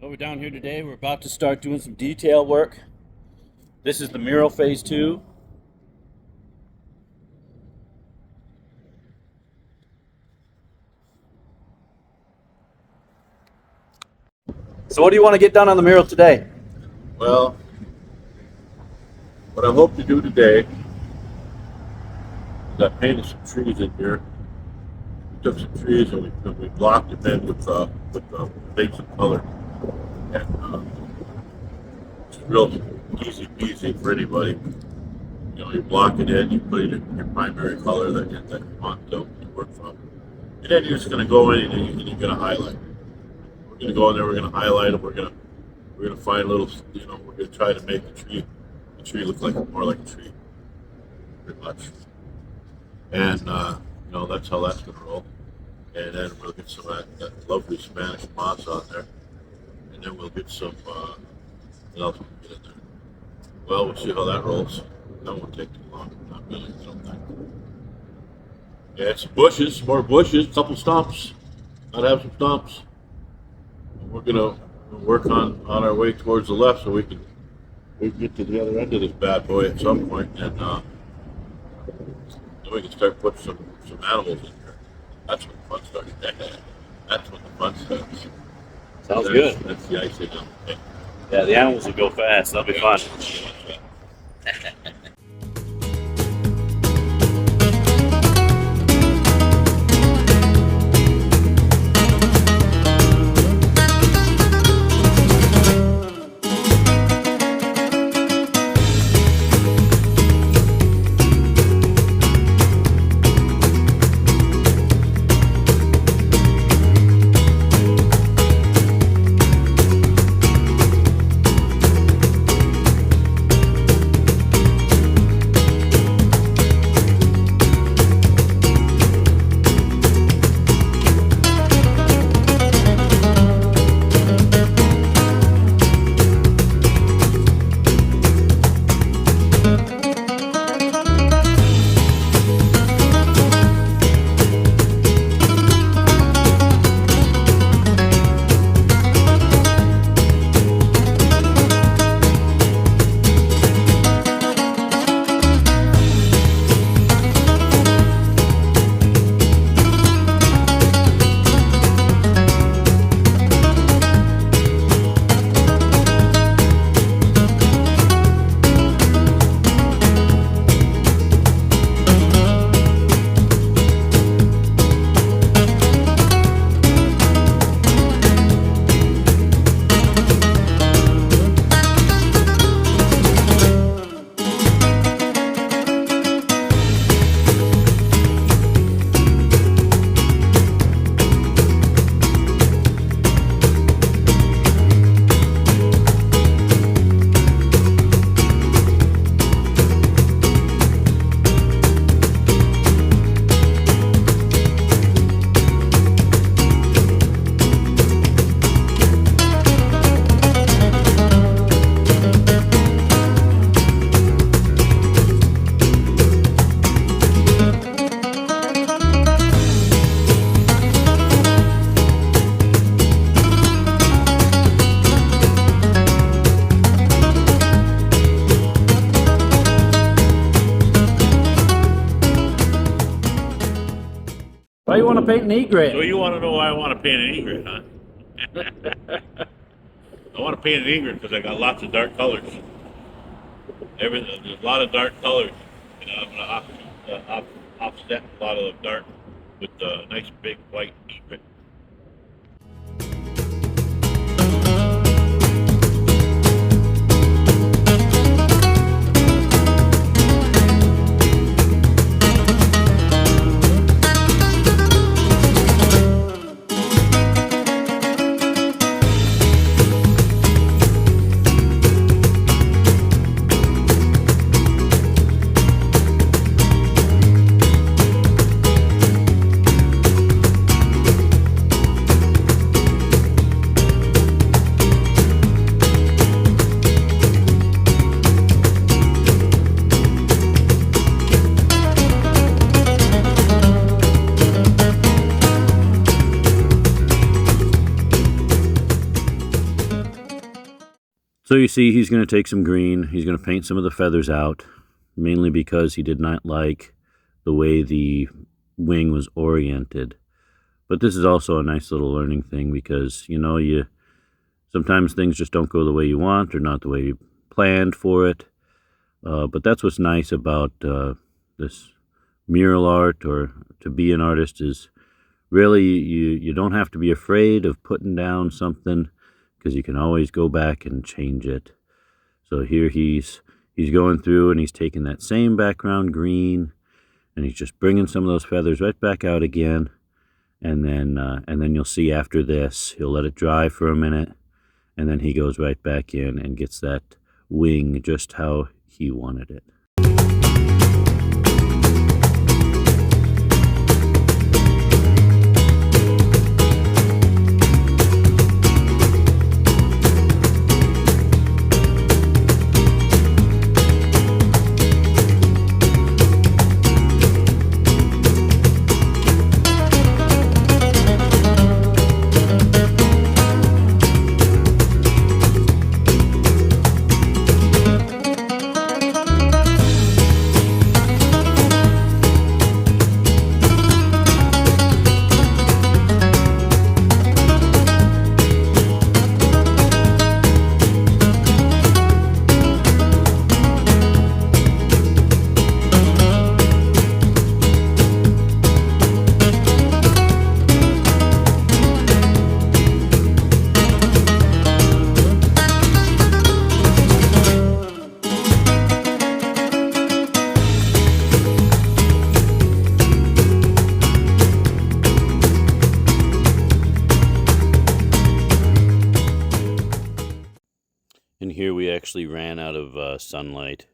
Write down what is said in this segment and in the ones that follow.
Well, we're down here today. We're about to start doing some detail work. This is the mural phase 2. So what do you want to get done on the mural today? Well, what I hope to do today is I painted some trees in here. We took some trees and we blocked them in with basic color. And it's real easy peasy for anybody. You know, you block it in, you put it in your primary color that you want to work from. And then you're just going to go in and you're going to highlight. We're going to go in there, we're going to highlight them, we're going to find little, you know, we're going to try to make the tree look like more like a tree, pretty much. And, you know, that's how that's going to roll. And then we'll get some of that lovely Spanish moss on there. And then we'll get some, what else we can get in there? Well, we'll see how that rolls. That won't take too long. Not really, I don't think. Yeah, some bushes, more bushes, a couple stumps. Gotta have some stumps. And we're gonna work on our way towards the left so we can get to the other end of this bad boy at some point, and then we can start putting some animals in here. That's when the fun starts. That's when the fun starts. Sounds good. That's the icing on the cake. Yeah, the animals will go fast. That'll be fun. Why you want to paint an egret? So you want to know why I want to paint an egret, huh? I want to paint an egret because I got lots of dark colors. There's a lot of dark colors. You know, I'm going to offset a lot of the dark with a nice big white egret. So you see he's going to take some green. He's going to paint some of the feathers out, mainly because he did not like the way the wing was oriented. But this is also a nice little learning thing because, sometimes things just don't go the way you want or not the way you planned for it. But that's what's nice about this mural art, or to be an artist, is really you don't have to be afraid of putting down something, because you can always go back and change it. So here he's going through and he's taking that same background green and he's just bringing some of those feathers right back out again. And then you'll see after this, he'll let it dry for a minute, and then he goes right back in and gets that wing just how he wanted it. And here we actually ran out of sunlight,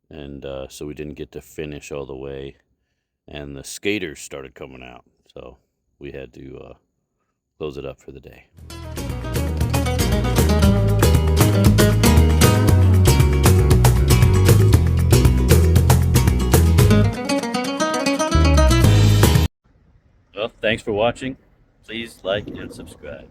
and so we didn't get to finish all the way, and the skaters started coming out, so we had to close it up for the day. Well, thanks for watching. Please like and subscribe.